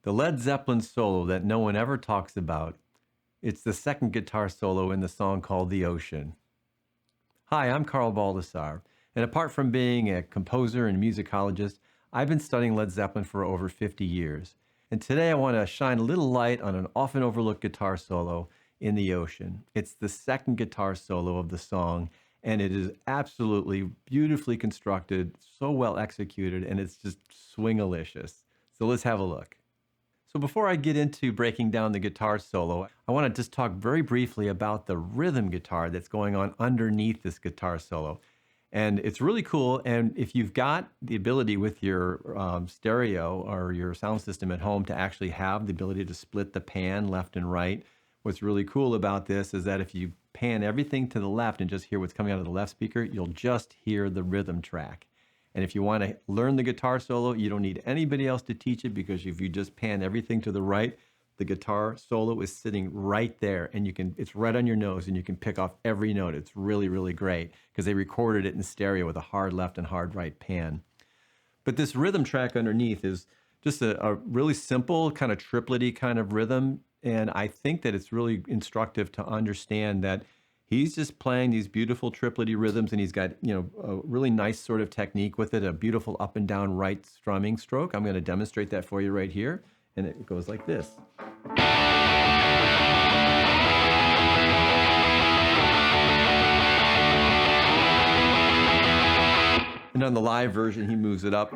the Led Zeppelin solo that no one ever talks about. It's the second guitar solo in the song called The Ocean. Hi, I'm Carl Baldessar, and apart from being a composer and musicologist, I've been studying Led Zeppelin for over 50 years. And today I want to shine a little light on an often overlooked guitar solo in The Ocean. It's the second guitar solo of the song, and it is absolutely beautifully constructed, so well executed, and it's just swing-a-licious. So let's have a look. So before I get into breaking down the guitar solo, I want to just talk very briefly about the rhythm guitar that's going on underneath this guitar solo. And it's really cool, and if you've got the ability with your stereo or your sound system at home to actually have the ability to split the pan left and right, what's really cool about this is that if you pan everything to the left and just hear what's coming out of the left speaker, you'll just hear the rhythm track. And if you want to learn the guitar solo, you don't need anybody else to teach it, because if you just pan everything to the right, the guitar solo is sitting right there, and it's right on your nose, and you can pick off every note. It's really, really great because they recorded it in stereo with a hard left and hard right pan. But this rhythm track underneath is just a really simple kind of triplet-y kind of rhythm. And I think that it's really instructive to understand that he's just playing these beautiful triplet-y rhythms, and he's got, a really nice sort of technique with it, a beautiful up and down right strumming stroke. I'm going to demonstrate that for you right here. And it goes like this. And on the live version, he moves it up.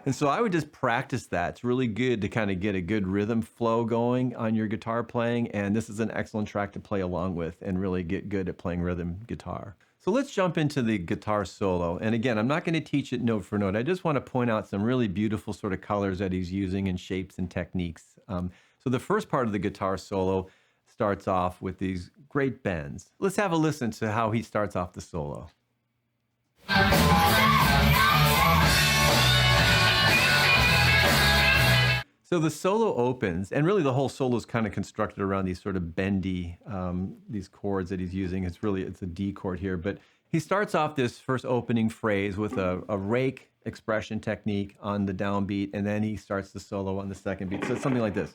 And so I would just practice that. It's really good to kind of get a good rhythm flow going on your guitar playing. And this is an excellent track to play along with and really get good at playing rhythm guitar. So let's jump into the guitar solo. And again, I'm not going to teach it note for note. I just want to point out some really beautiful sort of colors that he's using and shapes and techniques. So the first part of the guitar solo starts off with these great bends. Let's have a listen to how he starts off the solo. So the solo opens, and really the whole solo is kind of constructed around these sort of bendy, these chords that he's using. It's a D chord here, but he starts off this first opening phrase with a rake expression technique on the downbeat, and then he starts the solo on the second beat. So it's something like this.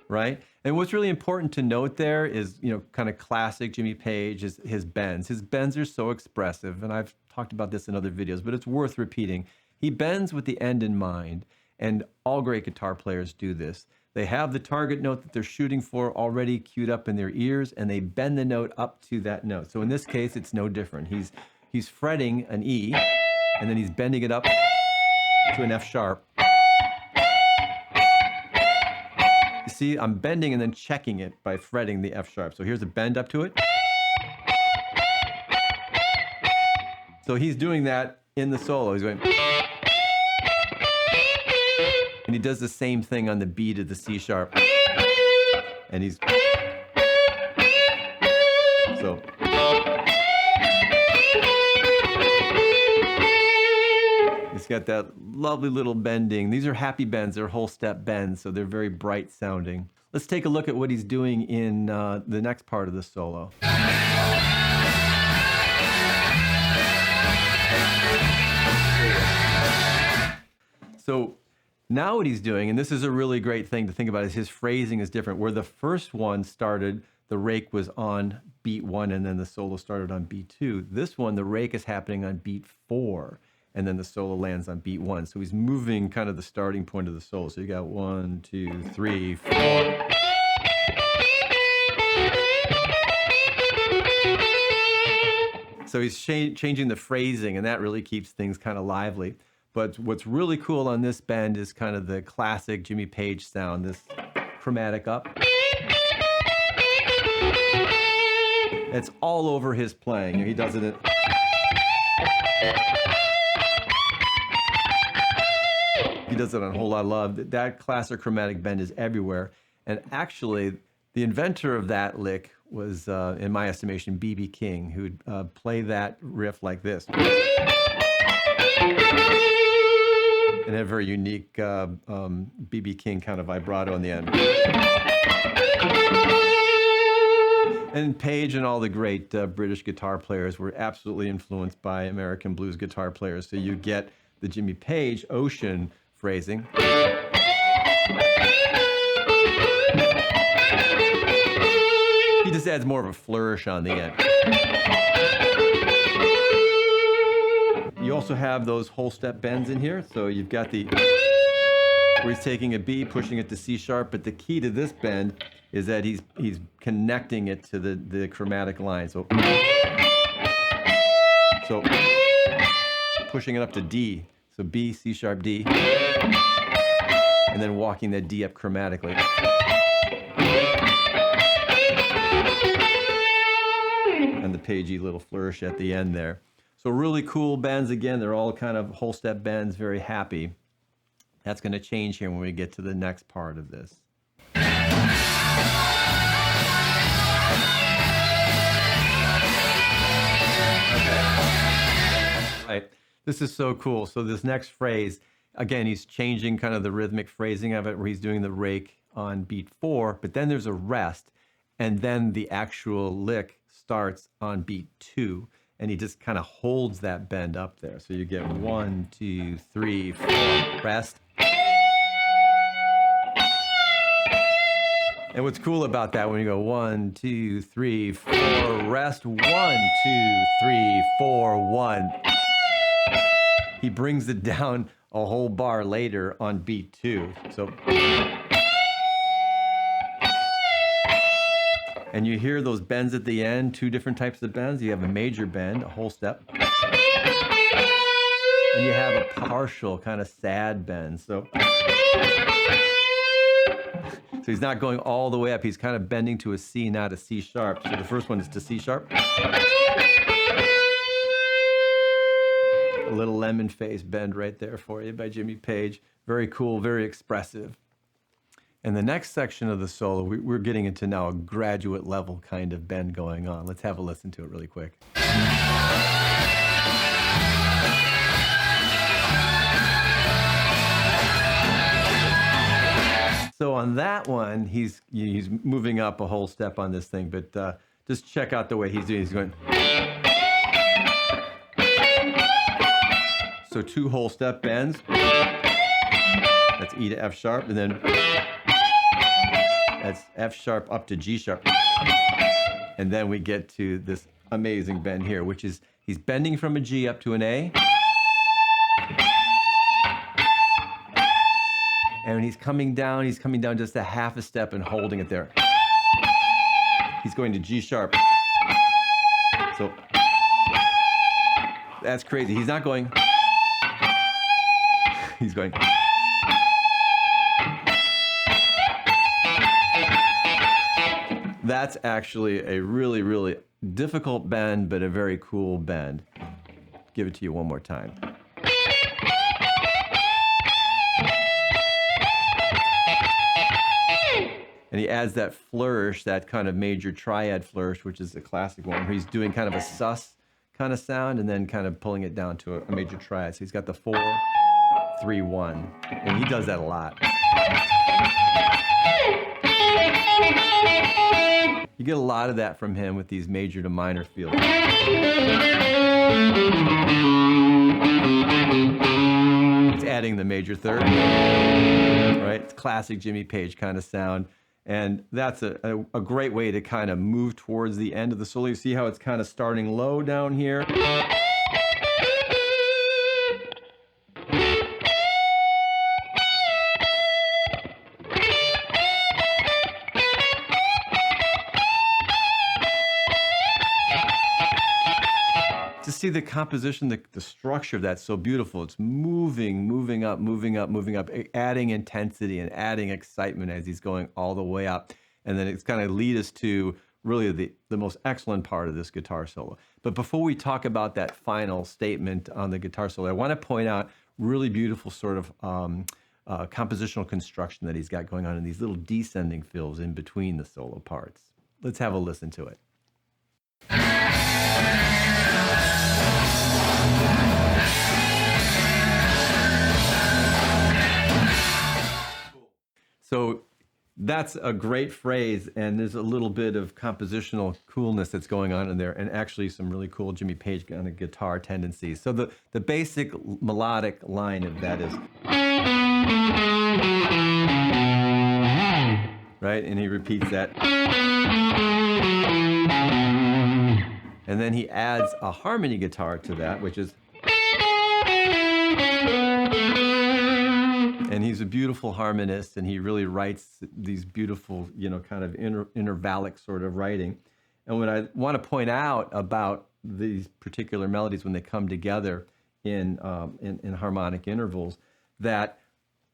Right? And what's really important to note there is, kind of classic Jimmy Page is his bends. His bends are so expressive, and I've talked about this in other videos, but it's worth repeating. He bends with the end in mind, and all great guitar players do this. They have the target note that they're shooting for already queued up in their ears, and they bend the note up to that note. So in this case, it's no different. He's fretting an E, and then he's bending it up to an F sharp. You see, I'm bending and then checking it by fretting the F sharp. So here's a bend up to it. So he's doing that in the solo. He's going, and he does the same thing on the B to the C sharp. And he's got that lovely little bending. These are happy bends. They're whole step bends, so they're very bright sounding. Let's take a look at what he's doing in the next part of the solo. So now what he's doing, and this is a really great thing to think about, is his phrasing is different. Where the first one started, the rake was on beat 1, and then the solo started on beat 2. This one, the rake is happening on beat 4. And then the solo lands on beat 1. So he's moving kind of the starting point of the solo. So you got 1, 2, 3, 4. So he's changing the phrasing, and that really keeps things kind of lively. But what's really cool on this bend is kind of the classic Jimmy Page sound, this chromatic up. It's all over his playing. He does it in... He does it on A Whole Lot of Love. That classic chromatic bend is everywhere. And actually, the inventor of that lick was, in my estimation, B.B. King, who'd play that riff like this. And a very unique B.B. King kind of vibrato in the end. Page and all the great British guitar players were absolutely influenced by American blues guitar players. So you get the Jimmy Page Ocean phrasing. He just adds more of a flourish on the end. You also have those whole step bends in here. So you've got the where he's taking a B, pushing it to C sharp, but the key to this bend is that he's connecting it to the chromatic line. So pushing it up to D. So B, C sharp, D, and then walking that D up chromatically. And the Pagey little flourish at the end there. So really cool bends. Again, they're all kind of whole step bends, very happy. That's going to change here when we get to the next part of this. Right. This is so cool. So this next phrase, again, he's changing kind of the rhythmic phrasing of it, where he's doing the rake on beat 4, but then there's a rest, and then the actual lick starts on beat 2, and he just kind of holds that bend up there. So you get 1, 2, 3, 4, rest. And what's cool about that, when you go 1, 2, 3, 4, rest, 1, 2, 3, 4, 1. He brings it down a whole bar later on beat 2. So, and you hear those bends at the end, 2 different types of bends. You have a major bend, a whole step, and you have a partial kind of sad bend. So he's not going all the way up. He's kind of bending to a C, not a C sharp. So the first one is to C sharp. A little lemon face bend right there for you by Jimmy Page. Very cool, very expressive. And the next section of the solo, we're getting into now a graduate level kind of bend going on. Let's have a listen to it really quick. So on that one, he's moving up a whole step on this thing, but just check out the way he's doing. He's going. So 2 whole step bends. That's E to F sharp, and then that's F sharp up to G sharp. And then we get to this amazing bend here, which is he's bending from a G up to an A. And when he's coming down just a half a step and holding it there. He's going to G sharp. So that's crazy. He's not going. He's going. That's actually a really, really difficult bend, but a very cool bend. Give it to you one more time. And he adds that flourish, that kind of major triad flourish, which is a classic one, where he's doing kind of a sus kind of sound and then kind of pulling it down to a major triad. So he's got the 4, 3, 1, and he does that a lot. You get a lot of that from him with these major to minor fields. It's adding the major third, right? It's classic Jimmy Page kind of sound. And that's a great way to kind of move towards the end of the solo. You see how it's kind of starting low down here? To see the composition, the structure of that's so beautiful. It's moving up, adding intensity and adding excitement as he's going all the way up. And then it's kind of lead us to really the most excellent part of this guitar solo. But before we talk about that final statement on the guitar solo, I want to point out really beautiful sort of compositional construction that he's got going on in these little descending fills in between the solo parts. Let's have a listen to it. So That's a great phrase, and there's a little bit of compositional coolness that's going on in there, and actually some really cool Jimmy Page kind of guitar tendencies. So the basic melodic line of that is, right, and he repeats that, and then he adds a harmony guitar to that, which is, and he's a beautiful harmonist, and he really writes these beautiful, kind of intervallic sort of writing. And what I want to point out about these particular melodies when they come together in harmonic intervals, that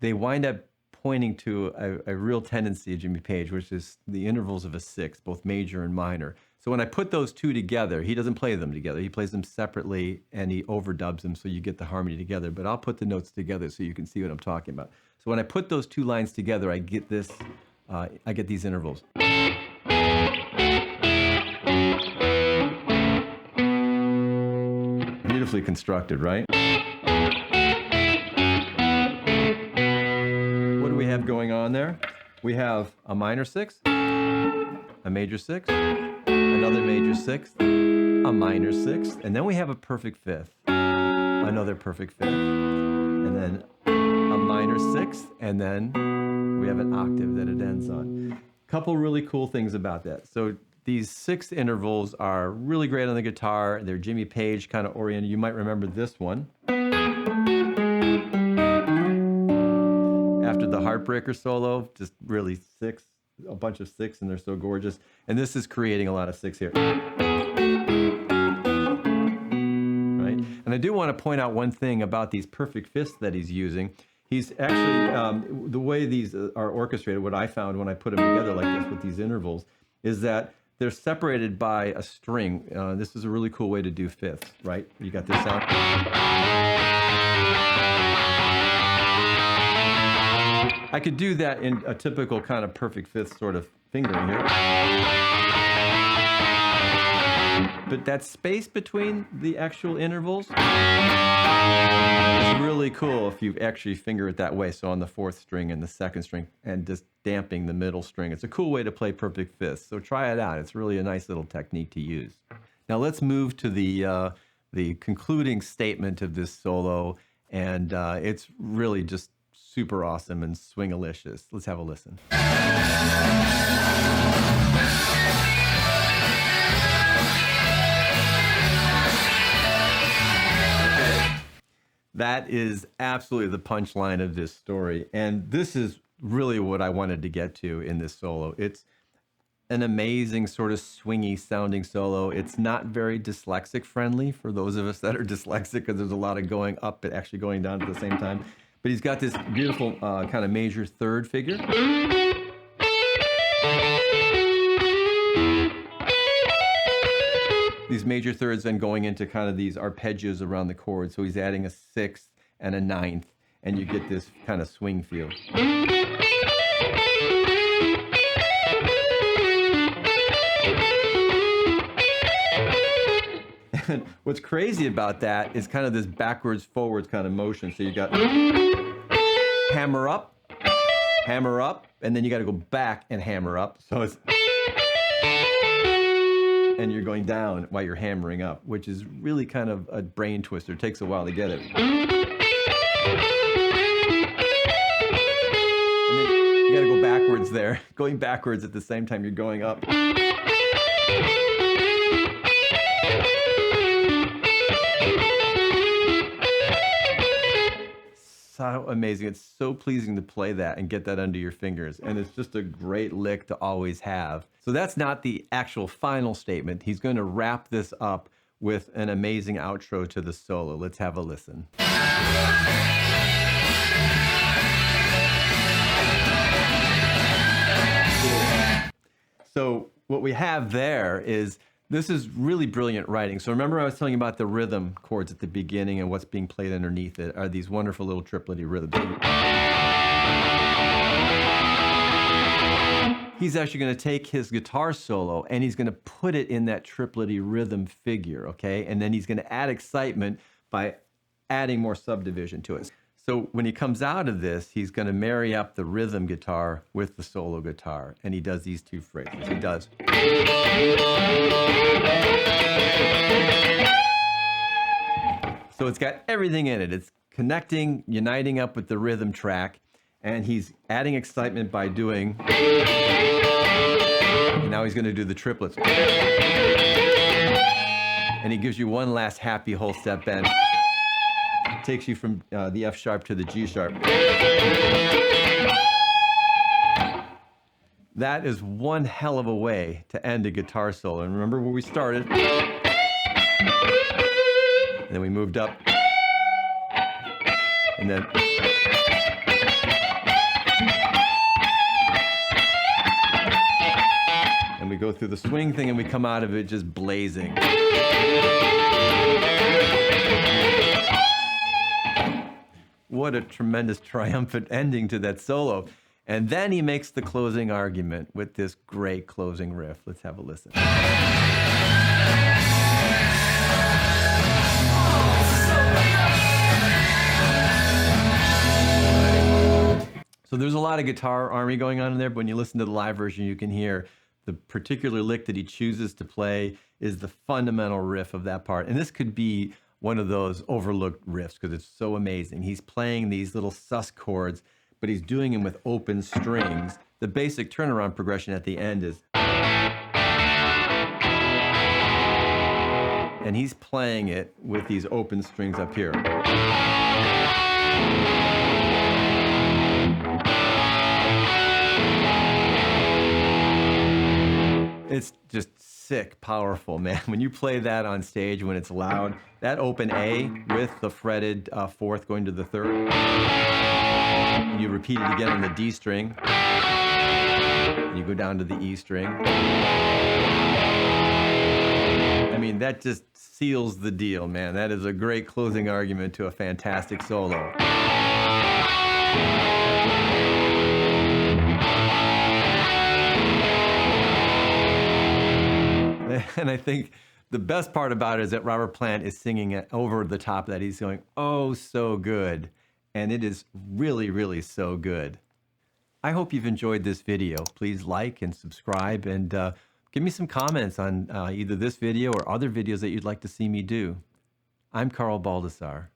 they wind up pointing to a real tendency of Jimmy Page, which is the intervals of a sixth, both major and minor. So when I put those two together, he doesn't play them together. He plays them separately, and he overdubs them so you get the harmony together. But I'll put the notes together so you can see what I'm talking about. So when I put those two lines together, I get this. I get these intervals. Beautifully constructed, right? What do we have going on there? We have a minor sixth, a major sixth, another major sixth, a minor sixth, and then we have a perfect fifth, another perfect fifth, and then a minor sixth, and then we have an octave that it ends on. Couple really cool things about that. So these sixth intervals are really great on the guitar. They're Jimmy Page kind of oriented. You might remember this one. After the Heartbreaker solo, just really six, a bunch of six, and they're so gorgeous. And this is creating a lot of six here. Right? And I do want to point out one thing about these perfect fifths that he's using. He's actually, the way these are orchestrated, what I found when I put them together like this with these intervals, is that they're separated by a string. This is a really cool way to do fifths, right? You got this sound. I could do that in a typical kind of perfect fifth sort of fingering here. But that space between the actual intervals is really cool if you actually finger it that way. So on the fourth string and the second string, and just damping the middle string. It's a cool way to play perfect fifths. So try it out. It's really a nice little technique to use. Now let's move to the concluding statement of this solo, and it's really just super awesome and swing-a-licious. Let's have a listen. That is absolutely the punchline of this story. And this is really what I wanted to get to in this solo. It's an amazing sort of swingy sounding solo. It's not very dyslexic friendly for those of us that are dyslexic, because there's a lot of going up but actually going down at the same time. But he's got this beautiful kind of major third figure. These major thirds then going into kind of these arpeggios around the chord. So he's adding a sixth and a ninth, and you get this kind of swing feel. And what's crazy about that is kind of this backwards, forwards kind of motion. So you got hammer up, and then you got to go back and hammer up. So it's, and you're going down while you're hammering up, which is really kind of a brain twister. It takes a while to get it. And then you got to go backwards there, going backwards at the same time you're going up. So amazing. It's so pleasing to play that and get that under your fingers. And it's just a great lick to always have. So that's not the actual final statement. He's going to wrap this up with an amazing outro to the solo. Let's have a listen. So what we have there is, this is really brilliant writing. So remember I was telling you about the rhythm chords at the beginning, and what's being played underneath it are these wonderful little triplety rhythms. He's actually going to take his guitar solo and he's going to put it in that triplety rhythm figure, okay? And then he's going to add excitement by adding more subdivision to it. So when he comes out of this, he's going to marry up the rhythm guitar with the solo guitar. And he does these two phrases. He does. So it's got everything in it. It's connecting, uniting up with the rhythm track. And he's adding excitement by doing. And now he's going to do the triplets. And he gives you one last happy whole step bend. Takes you from the F sharp to the G sharp. That is one hell of a way to end a guitar solo. And remember where we started? And then we moved up. And then... and we go through the swing thing and we come out of it just blazing. What a tremendous triumphant ending to that solo. And then he makes the closing argument with this great closing riff. Let's have a listen. So there's a lot of guitar army going on in there, but when you listen to the live version, you can hear the particular lick that he chooses to play is the fundamental riff of that part. And this could be one of those overlooked riffs because it's so amazing. He's playing these little sus chords, but he's doing them with open strings. The basic turnaround progression at the end is... and he's playing it with these open strings up here. It's just sick, powerful, man. When you play that on stage, when it's loud, that open A with the fretted fourth going to the third, and you repeat it again on the D string, and you go down to the E string. I mean, that just seals the deal, man. That is a great closing argument to a fantastic solo. And I think the best part about it is that Robert Plant is singing it over the top of that. He's going, oh, so good. And it is really, really so good. I hope you've enjoyed this video. Please like and subscribe and give me some comments on either this video or other videos that you'd like to see me do. I'm Carl Baldessar.